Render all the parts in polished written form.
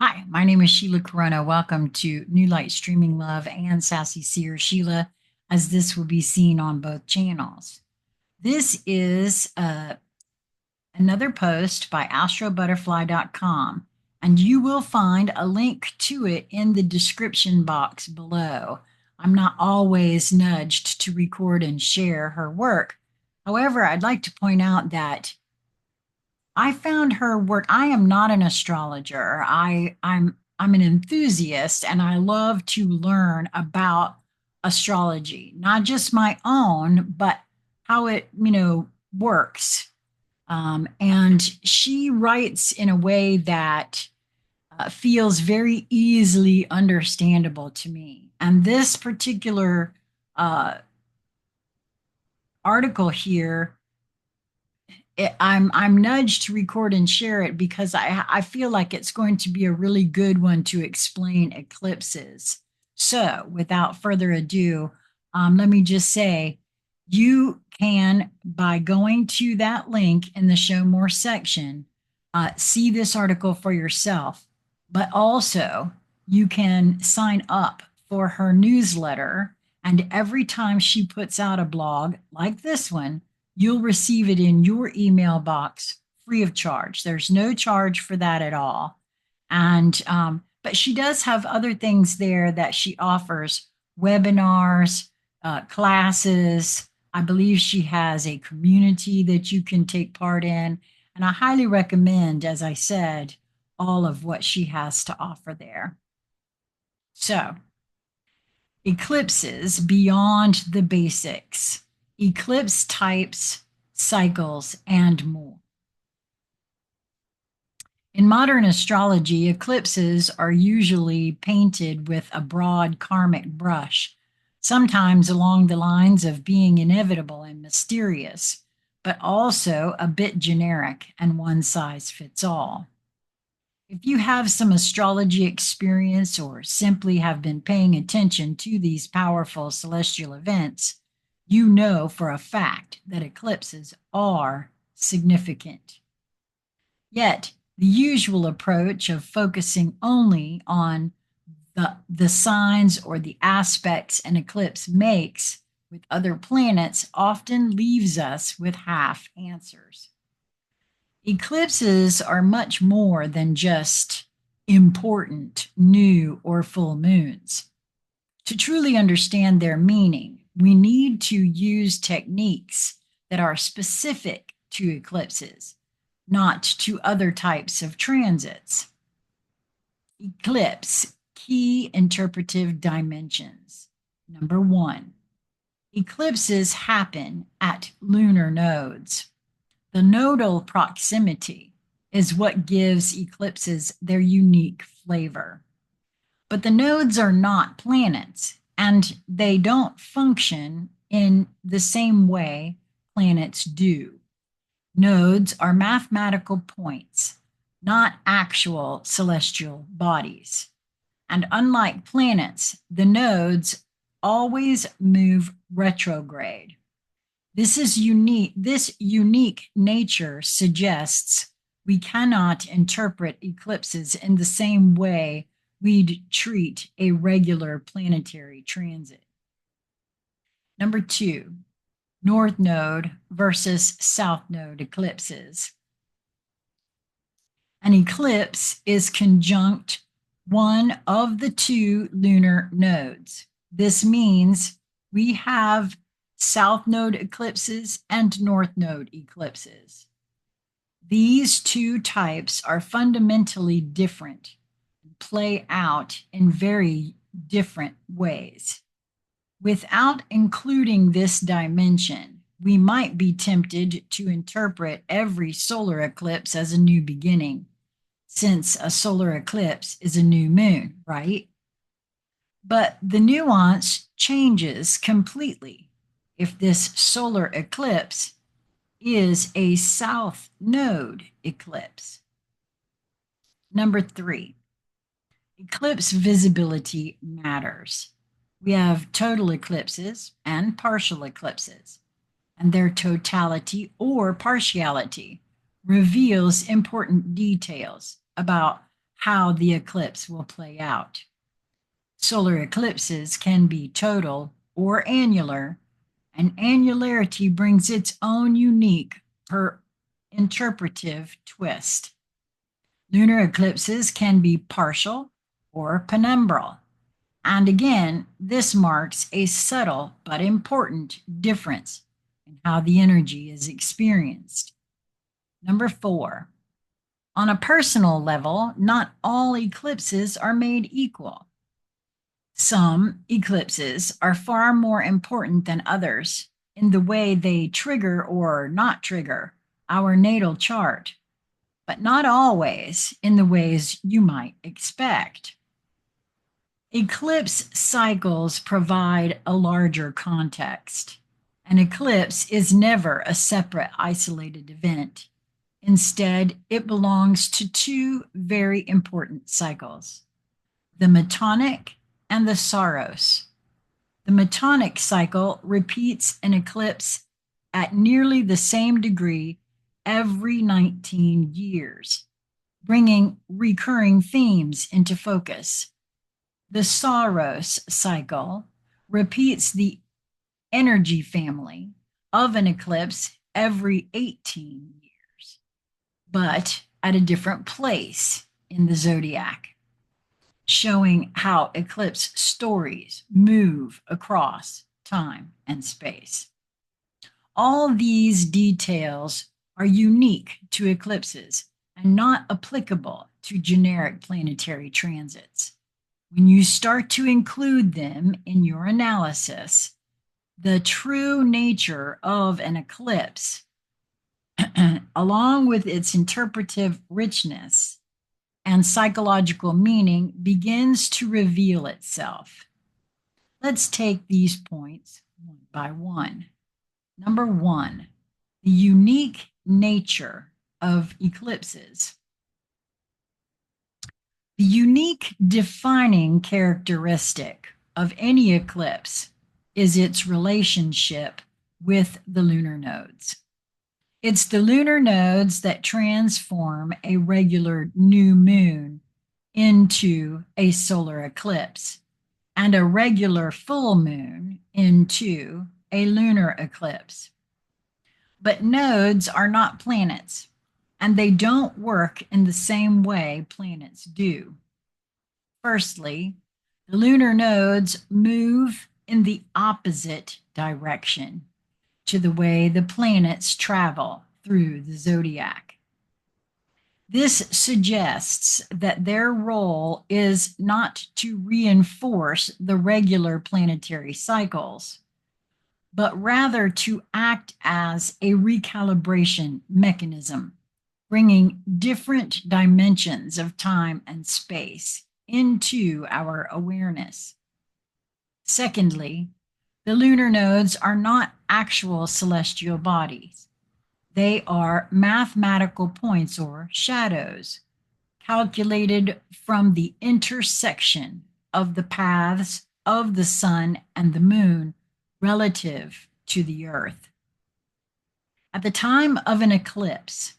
Hi, my name is Sheila Corona. Welcome to New Light Streaming Love and Sassy Seer Sheila, as this will be seen on both channels. This is another post by AstroButterfly.com, and you will find a link to it in the description box below. I'm not always nudged to record and share her work. However, I'd like to point out that I found her work. I am not an astrologer. I'm an enthusiast and I love to learn about astrology, not just my own, but how it works. And she writes in a way that feels very easily understandable to me. And this particular uh, article here, I'm nudged to record and share it because I feel like it's going to be a really good one to explain eclipses. So, without further ado, let me just say you can, by going to that link in the Show More section, see this article for yourself. But also, you can sign up for her newsletter. And every time she puts out a blog like this one, you'll receive it in your email box free of charge. There's no charge for that at all. And but she does have other things there that she offers: webinars, classes. I believe she has a community that you can take part in. And I highly recommend, as I said, all of what she has to offer there. So, eclipses beyond the basics, eclipse types, cycles, and more. In modern astrology, eclipses are usually painted with a broad karmic brush, sometimes along the lines of being inevitable and mysterious, but also a bit generic and one size fits all. If you have some astrology experience or simply have been paying attention to these powerful celestial events, you know for a fact that eclipses are significant. Yet, the usual approach of focusing only on the signs or the aspects an eclipse makes with other planets often leaves us with half answers. Eclipses are much more than just important new or full moons. To truly understand their meaning, we need to use techniques that are specific to eclipses, not to other types of transits. Eclipse key interpretive dimensions. Number one, eclipses happen at lunar nodes. The nodal proximity is what gives eclipses their unique flavor. But the nodes are not planets, and they don't function in the same way planets do. Nodes are mathematical points, not actual celestial bodies. And unlike planets, the nodes always move retrograde. This unique nature suggests we cannot interpret eclipses in the same way we'd treat a regular planetary transit. Number two, North Node versus South Node eclipses. An eclipse is conjunct one of the two lunar nodes. This means we have South Node eclipses and North Node eclipses. These two types are fundamentally different and play out in very different ways. Without including this dimension, we might be tempted to interpret every solar eclipse as a new beginning, since a solar eclipse is a new moon, right? But the nuance changes completely if this solar eclipse is a South Node eclipse. Number three, eclipse visibility matters. We have total eclipses and partial eclipses, and their totality or partiality reveals important details about how the eclipse will play out. Solar eclipses can be total or annular, and annularity brings its own unique interpretive twist. Lunar eclipses can be partial or penumbral. And again, this marks a subtle but important difference in how the energy is experienced. Number 4, on a personal level, not all eclipses are made equal. Some eclipses are far more important than others in the way they trigger or not trigger our natal chart, but not always in the ways you might expect. Eclipse cycles provide a larger context. An eclipse is never a separate, isolated event. Instead, it belongs to two very important cycles, the Metonic and the Saros. The Metonic cycle repeats an eclipse at nearly the same degree every 19 years, bringing recurring themes into focus. The Saros cycle repeats the energy family of an eclipse every 18 years, but at a different place in the zodiac, showing how eclipse stories move across time and space. All these details are unique to eclipses and not applicable to generic planetary transits. When you start to include them in your analysis, the true nature of an eclipse, along with its interpretive richness and psychological meaning, begins to reveal itself. Let's take these points one by one. Number 1, the unique nature of eclipses. The unique defining characteristic of any eclipse is its relationship with the lunar nodes. It's the lunar nodes that transform a regular new moon into a solar eclipse and a regular full moon into a lunar eclipse. But nodes are not planets, and they don't work in the same way planets do. Firstly, the lunar nodes move in the opposite direction to the way the planets travel through the zodiac. This suggests that their role is not to reinforce the regular planetary cycles, but rather to act as a recalibration mechanism, bringing different dimensions of time and space into our awareness. Secondly, the lunar nodes are not actual celestial bodies. They are mathematical points or shadows, calculated from the intersection of the paths of the sun and the moon relative to the earth. At the time of an eclipse,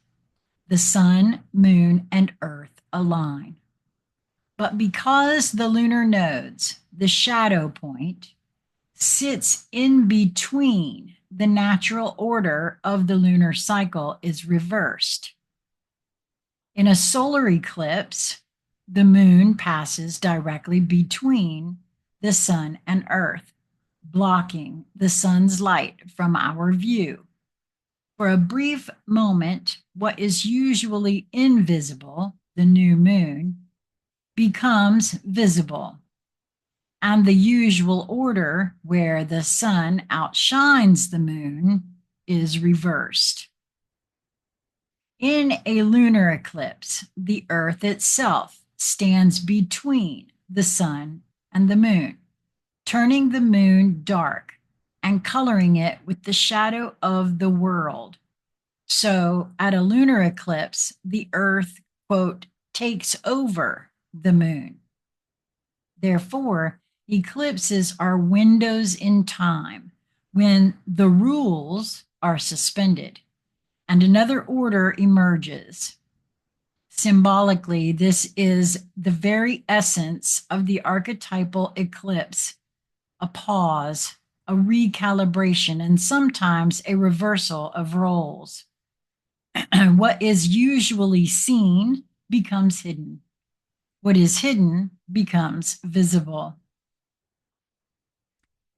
the sun, moon, and earth align. But because the lunar nodes, the shadow point, sits in between, the natural order of the lunar cycle is reversed. In a solar eclipse, the moon passes directly between the sun and earth, blocking the sun's light from our view. For a brief moment, what is usually invisible, the new moon, becomes visible, and the usual order where the sun outshines the moon is reversed. In a lunar eclipse, the earth itself stands between the sun and the moon, turning the moon dark and coloring it with the shadow of the world. So at a lunar eclipse, the earth, quote, takes over the moon. Therefore, eclipses are windows in time when the rules are suspended and another order emerges. Symbolically, this is the very essence of the archetypal eclipse, a pause, a recalibration, and sometimes a reversal of roles. What is usually seen becomes hidden. What is hidden becomes visible.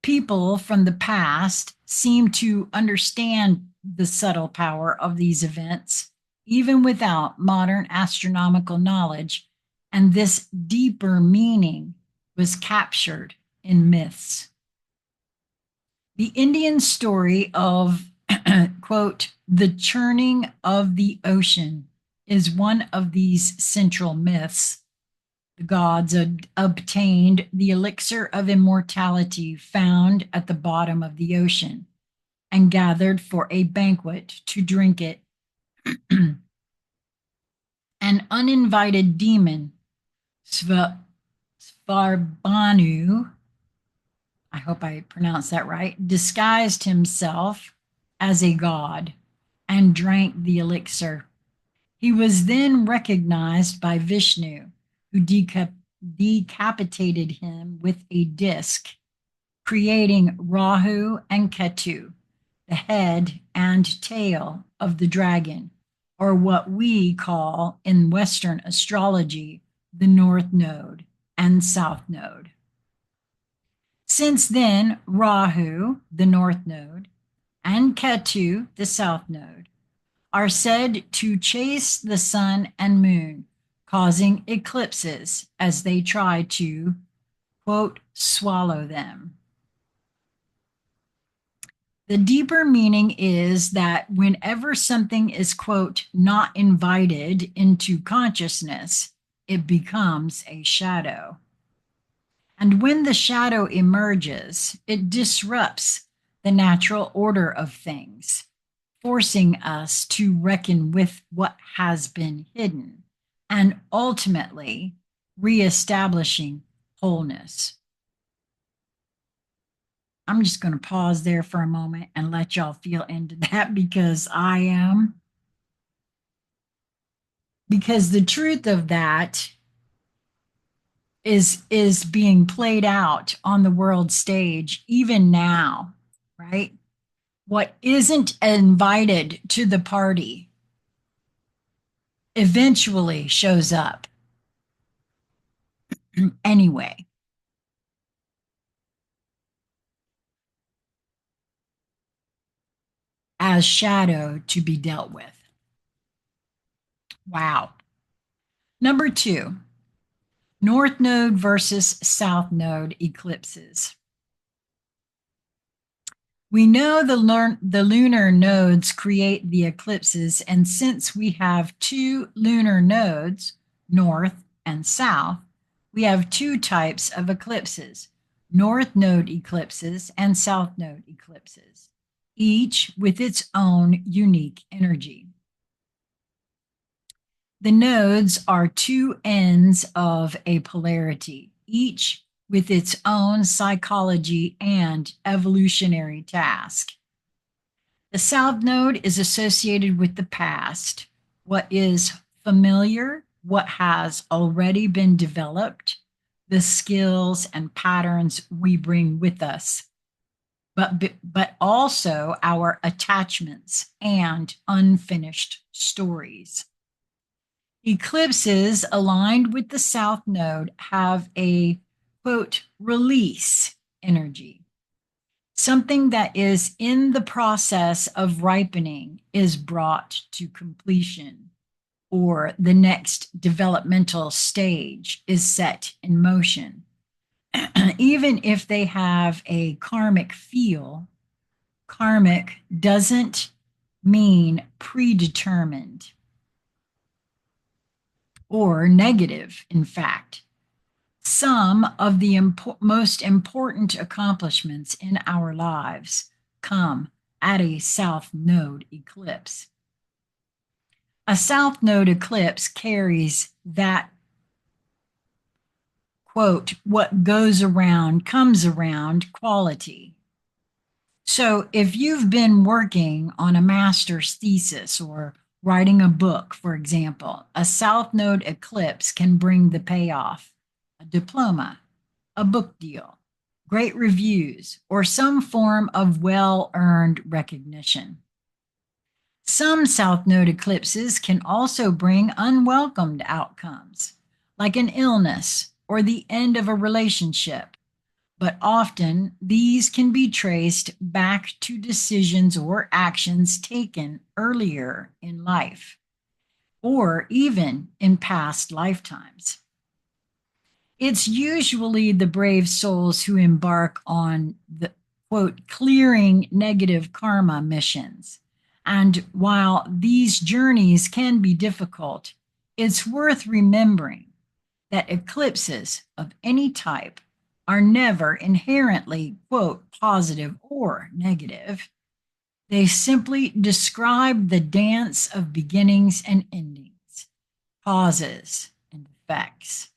People from the past seem to understand the subtle power of these events, even without modern astronomical knowledge, and this deeper meaning was captured in myths. The Indian story of, quote, the churning of the ocean is one of these central myths. The gods obtained the elixir of immortality found at the bottom of the ocean and gathered for a banquet to drink it. An uninvited demon, Svarbhanu, I hope I pronounced that right, disguised himself as a god and drank the elixir. He was then recognized by Vishnu, who decapitated him with a disc, creating Rahu and Ketu, the head and tail of the dragon, or what we call in Western astrology the North Node and South Node. Since then, Rahu, the North Node, and Ketu, the South Node, are said to chase the sun and moon, causing eclipses as they try to, quote, swallow them. The deeper meaning is that whenever something is, quote, not invited into consciousness, it becomes a shadow. And when the shadow emerges, it disrupts the natural order of things, forcing us to reckon with what has been hidden and ultimately reestablishing wholeness. I'm just going to pause there for a moment and let y'all feel into that because I am. Because the truth of that is being played out on the world stage even now, right? What isn't invited to the party eventually shows up anyway. As shadow to be dealt with. Wow. Number 2, North Node versus South Node eclipses. We know the lunar nodes create the eclipses, and since we have 2 lunar nodes, north and south, we have 2 types of eclipses, North Node eclipses and South Node eclipses, each with its own unique energy. The nodes are 2 ends of a polarity, each with its own psychology and evolutionary task. The South Node is associated with the past, what is familiar, what has already been developed, the skills and patterns we bring with us, but also our attachments and unfinished stories. Eclipses aligned with the South Node have a, quote, release energy. Something that is in the process of ripening is brought to completion, or the next developmental stage is set in motion. Even if they have a karmic feel, karmic doesn't mean predetermined or negative, in fact. Some of the most important accomplishments in our lives come at a South Node eclipse. A South Node eclipse carries that, quote, what goes around comes around quality. So if you've been working on a master's thesis or Writing a book, for example, a South Node eclipse can bring the payoff, a diploma, a book deal, great reviews, or some form of well-earned recognition. Some South Node eclipses can also bring unwelcomed outcomes, like an illness or the end of a relationship, but often these can be traced back to decisions or actions taken earlier in life, or even in past lifetimes. It's usually the brave souls who embark on the, quote, clearing negative karma missions. And while these journeys can be difficult, it's worth remembering that eclipses of any type are never inherently, quote, positive or negative. They simply describe the dance of beginnings and endings, causes and effects.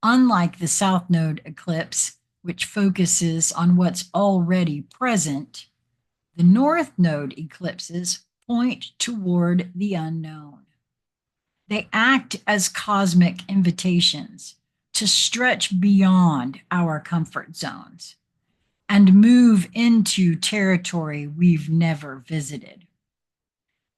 Unlike the South Node eclipse, which focuses on what's already present, the North Node eclipses point toward the unknown. They act as cosmic invitations to stretch beyond our comfort zones and move into territory we've never visited.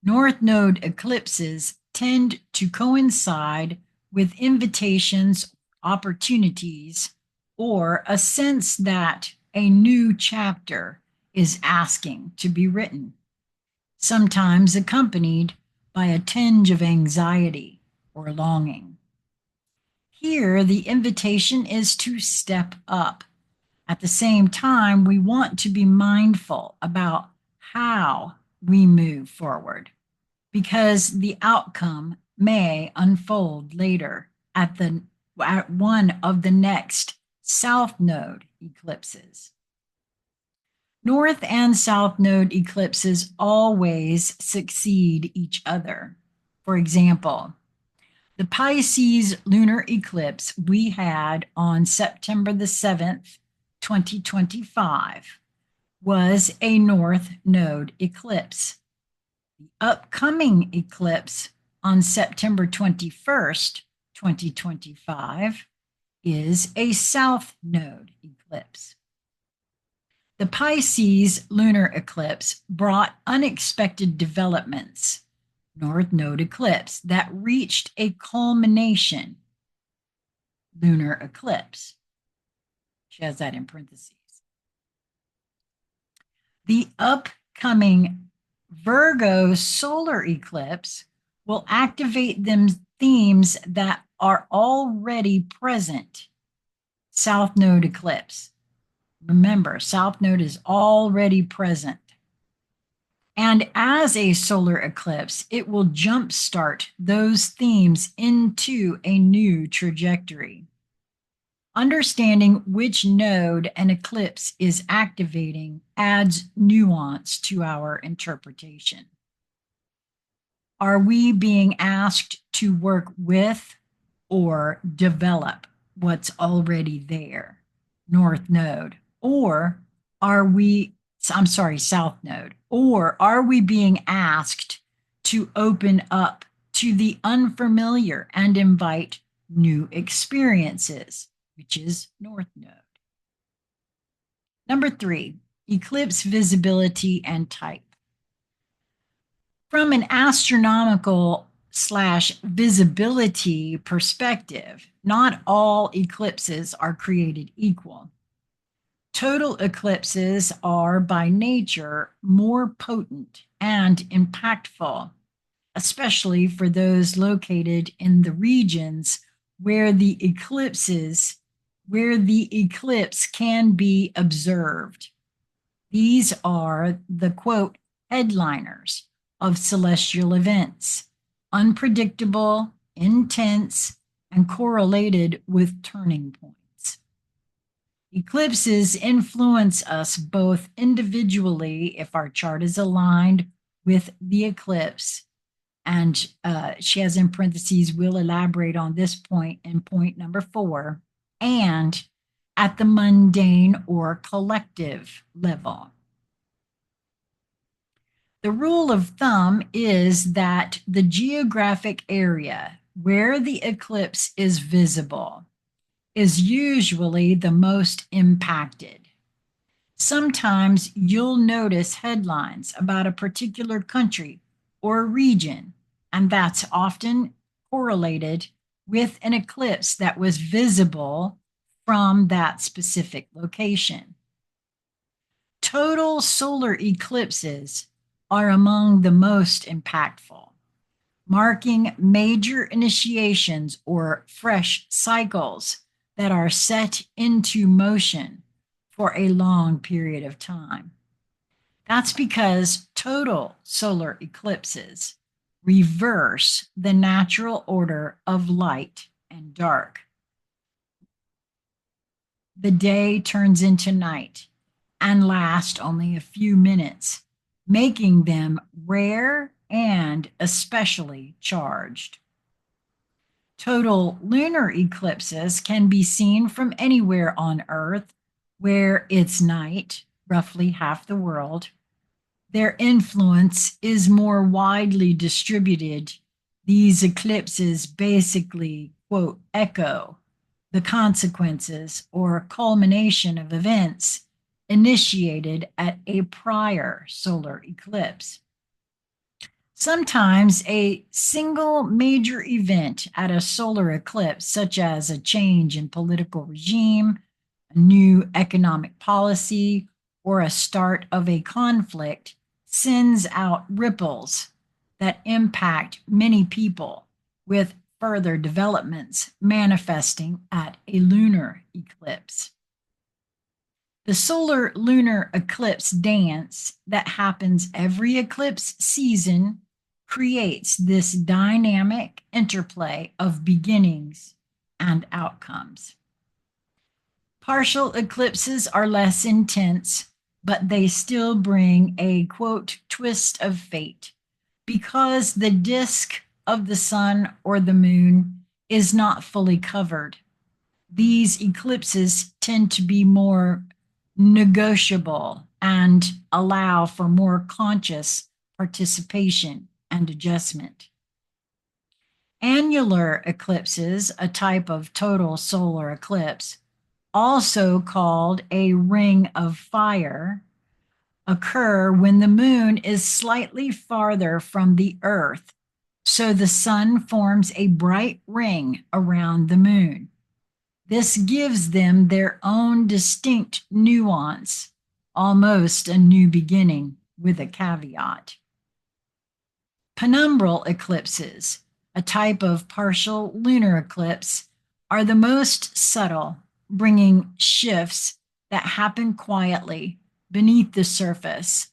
North Node eclipses tend to coincide with invitations, opportunities, or a sense that a new chapter is asking to be written, sometimes accompanied by a tinge of anxiety or longing. Here, the invitation is to step up. At the same time, we want to be mindful about how we move forward, because the outcome may unfold later at one of the next South Node eclipses. North and South Node eclipses always succeed each other. For example, the Pisces lunar eclipse we had on September the 7th, 2025, was a North Node eclipse. The upcoming eclipse on September 21st, 2025, is a South Node eclipse. The Pisces lunar eclipse brought unexpected developments, North Node eclipse, that reached a culmination, lunar eclipse. She has that in parentheses. The upcoming Virgo solar eclipse will activate them themes that are already present. South Node eclipse. Remember, South Node is already present. And as a solar eclipse, it will jumpstart those themes into a new trajectory. Understanding which node an eclipse is activating adds nuance to our interpretation. Are we being asked to work with or develop what's already there, North Node? Or are we, South Node? Or are we being asked to open up to the unfamiliar and invite new experiences, which is North Node? Number 3, eclipse visibility and type. From an astronomical/visibility perspective, not all eclipses are created equal. Total eclipses are by nature more potent and impactful, especially for those located in the regions where the eclipse can be observed. These are the, quote, headliners of celestial events, unpredictable, intense, and correlated with turning points. Eclipses influence us both individually if our chart is aligned with the eclipse, and she has in parentheses, we'll elaborate on this point in point number 4, and at the mundane or collective level. The rule of thumb is that the geographic area where the eclipse is visible is usually the most impacted. Sometimes you'll notice headlines about a particular country or region, and that's often correlated with an eclipse that was visible from that specific location. Total solar eclipses are among the most impactful, marking major initiations or fresh cycles that are set into motion for a long period of time. That's because total solar eclipses reverse the natural order of light and dark. The day turns into night and lasts only a few minutes, making them rare and especially charged. Total lunar eclipses can be seen from anywhere on Earth where it's night, roughly half the world. Their influence is more widely distributed. These eclipses basically, quote, echo the consequences or culmination of events initiated at a prior solar eclipse. Sometimes a single major event at a solar eclipse, such as a change in political regime, a new economic policy, or a start of a conflict, sends out ripples that impact many people, with further developments manifesting at a lunar eclipse. The solar lunar eclipse dance that happens every eclipse season creates this dynamic interplay of beginnings and outcomes. Partial eclipses are less intense, but they still bring a, quote, twist of fate because the disk of the sun or the moon is not fully covered. These eclipses tend to be more negotiable and allow for more conscious participation and adjustment. Annular eclipses, a type of total solar eclipse, also called a ring of fire, occur when the moon is slightly farther from the Earth, so the sun forms a bright ring around the moon. This gives them their own distinct nuance, almost a new beginning with a caveat. Penumbral eclipses, a type of partial lunar eclipse, are the most subtle, bringing shifts that happen quietly beneath the surface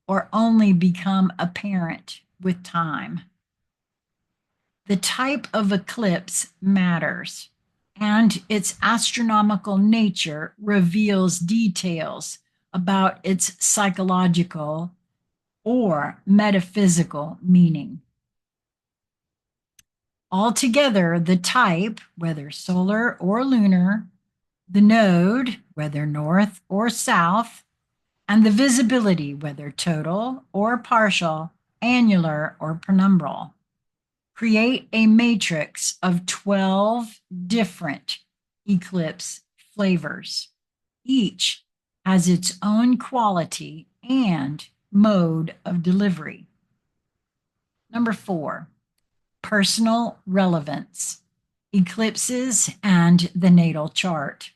or only become apparent with time. The type of eclipse matters, and its astronomical nature reveals details about its psychological or metaphysical meaning. Altogether, the type, whether solar or lunar, the node, whether north or south, and the visibility, whether total or partial, annular or penumbral, create a matrix of 12 different eclipse flavors. Each has its own quality and mode of delivery. Number 4, personal relevance, eclipses and the natal chart.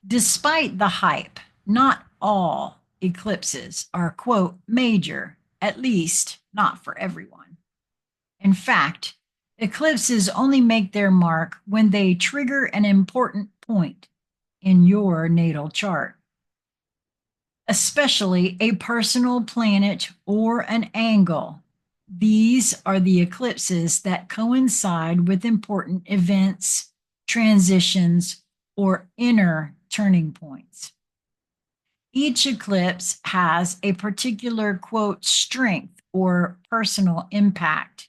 Despite the hype, not all eclipses are, quote, major, at least not for everyone. In fact, eclipses only make their mark when they trigger an important point in your natal chart, especially a personal planet or an angle. These are the eclipses that coincide with important events, transitions, or inner turning points. Each eclipse has a particular, quote, strength or personal impact,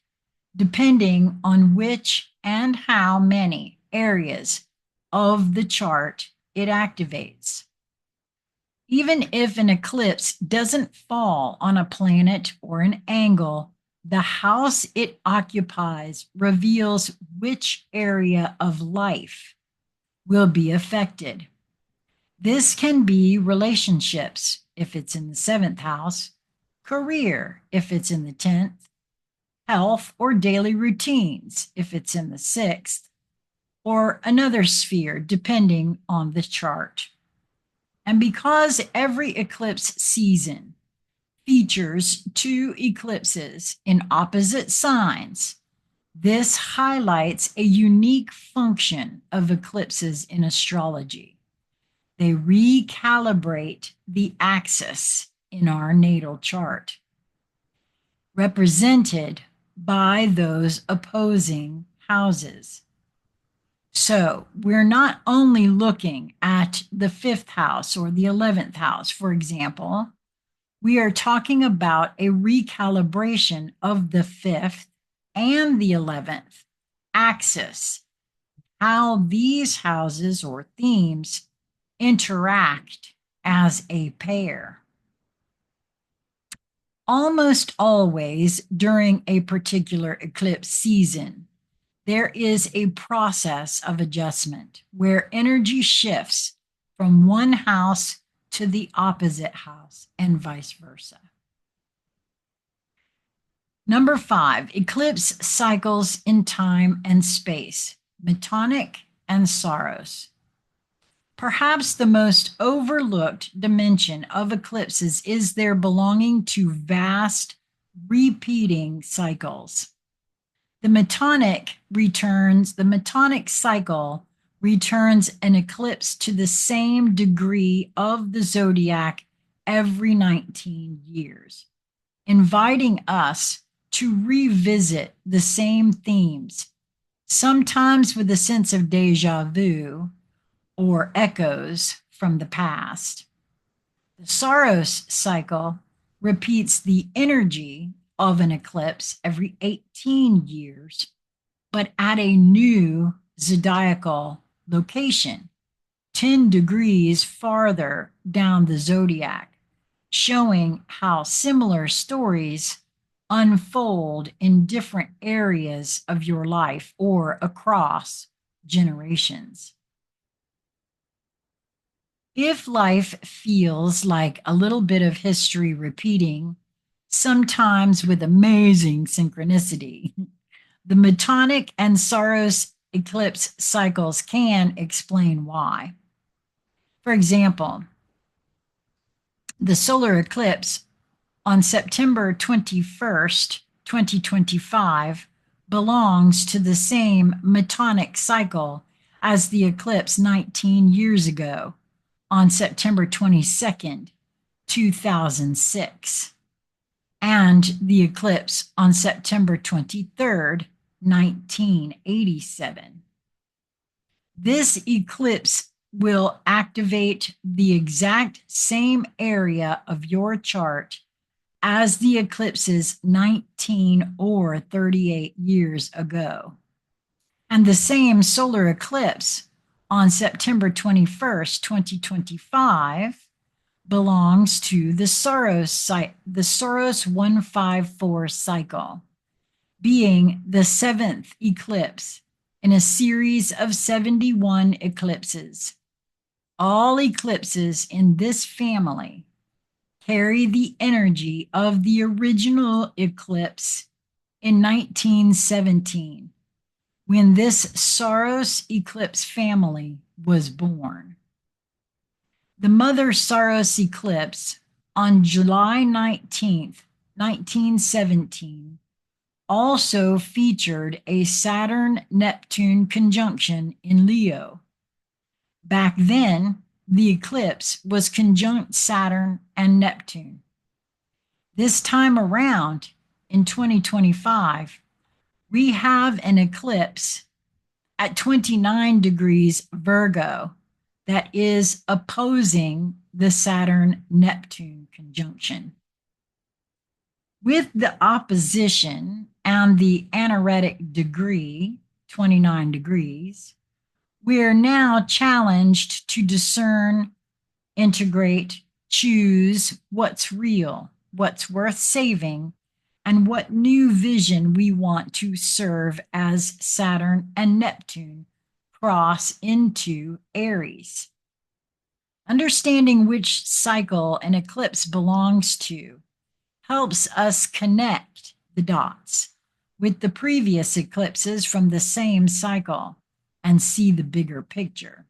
depending on which and how many areas of the chart it activates. Even if an eclipse doesn't fall on a planet or an angle, the house it occupies reveals which area of life will be affected. This can be relationships if it's in the seventh house, career if it's in the 10th, health or daily routines if it's in the sixth, or another sphere depending on the chart. And because every eclipse season features two eclipses in opposite signs, this highlights a unique function of eclipses in astrology. They recalibrate the axis in our natal chart, represented by those opposing houses. So we're not only looking at the fifth house or the 11th house, for example. We are talking about a recalibration of the fifth and the 11th axis, how these houses or themes interact as a pair. Almost always during a particular eclipse season, there is a process of adjustment where energy shifts from one house to the opposite house and vice versa. Number 5, eclipse cycles in time and space, Metonic and Saros. Perhaps the most overlooked dimension of eclipses is their belonging to vast repeating cycles. The Metonic cycle returns an eclipse to the same degree of the zodiac every 19 years, inviting us to revisit the same themes, sometimes with a sense of deja vu or echoes from the past. The Saros cycle repeats the energy of an eclipse every 18 years, but at a new zodiacal location, 10 degrees farther down the zodiac, showing how similar stories unfold in different areas of your life or across generations. If life feels like a little bit of history repeating, sometimes with amazing synchronicity, the Metonic and Saros eclipse cycles can explain why. For example, the solar eclipse on September 21st, 2025, belongs to the same Metonic cycle as the eclipse 19 years ago on September 22nd, 2006, and the eclipse on September 23rd, 1987. This eclipse will activate the exact same area of your chart as the eclipses 19 or 38 years ago. And the same solar eclipse on September 21st, 2025 belongs to the Saros 154 cycle, being the 7th eclipse in a series of 71 eclipses. All eclipses in this family carry the energy of the original eclipse in 1917, when this Saros eclipse family was born. The Mother Saros eclipse on July 19th, 1917, also featured a Saturn-Neptune conjunction in Leo. Back then, the eclipse was conjunct Saturn and Neptune. This time around, in 2025, we have an eclipse at 29 degrees Virgo that is opposing the Saturn-Neptune conjunction. With the opposition and the anaretic degree, 29 degrees, we are now challenged to discern, integrate, choose what's real, what's worth saving, and what new vision we want to serve as Saturn and Neptune cross into Aries. Understanding which cycle an eclipse belongs to helps us connect the dots with the previous eclipses from the same cycle and see the bigger picture.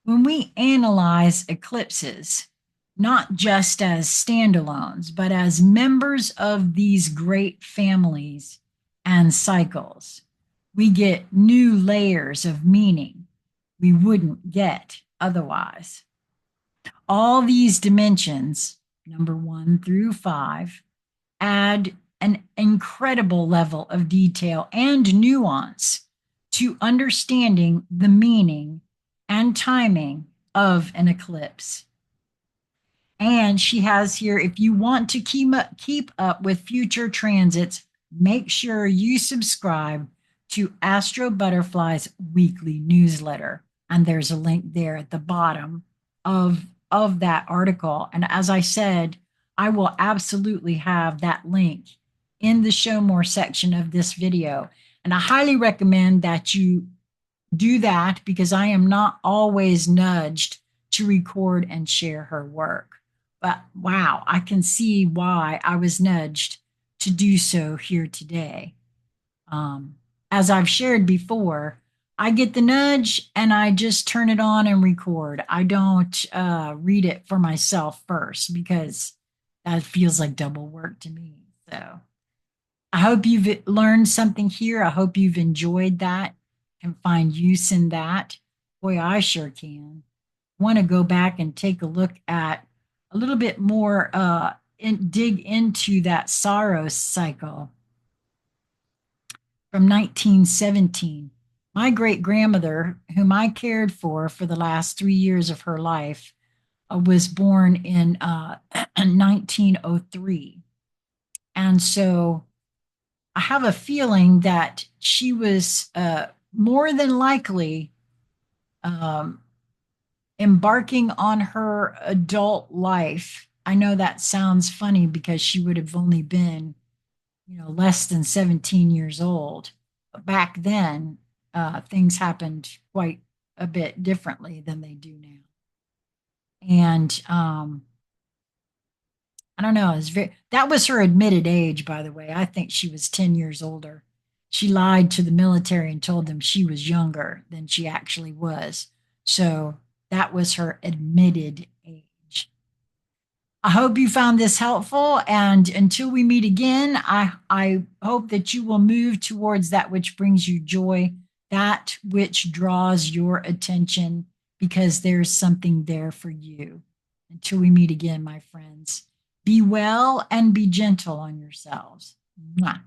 When we analyze eclipses, not just as standalones, but as members of these great families and cycles, we get new layers of meaning we wouldn't get otherwise. All these dimensions, number 1 through 5, add an incredible level of detail and nuance to understanding the meaning and timing of an eclipse. And she has here, if you want to keep up with future transits, make sure you subscribe to AstroButterfly's weekly newsletter. And there's a link there at the bottom of that article. And as I said, I will absolutely have that link in the show more section of this video. And I highly recommend that you do that because I am not always nudged to record and share her work. But wow, I can see why I was nudged to do so here today. As I've shared before, I get the nudge and I just turn it on and record. I don't read it for myself first because that feels like double work to me. So I hope you've learned something here. I hope you've enjoyed that and find use in that. Boy, I sure can. I want to go back and take a look at a little bit more, dig into that Saros cycle from 1917. My great-grandmother, whom I cared for the last 3 years of her life, was born in 1903. And so I have a feeling that she was more than likely embarking on her adult life. I know that sounds funny because she would have only been, less than 17 years old. But back then, things happened quite a bit differently than they do now. And I don't know. That was her admitted age, by the way. I think she was 10 years older. She lied to the military and told them she was younger than she actually was. So that was her admitted age. I hope you found this helpful. And until we meet again, I hope that you will move towards that which brings you joy, that which draws your attention, because there's something there for you. Until we meet again, my friends, be well and be gentle on yourselves. Mwah.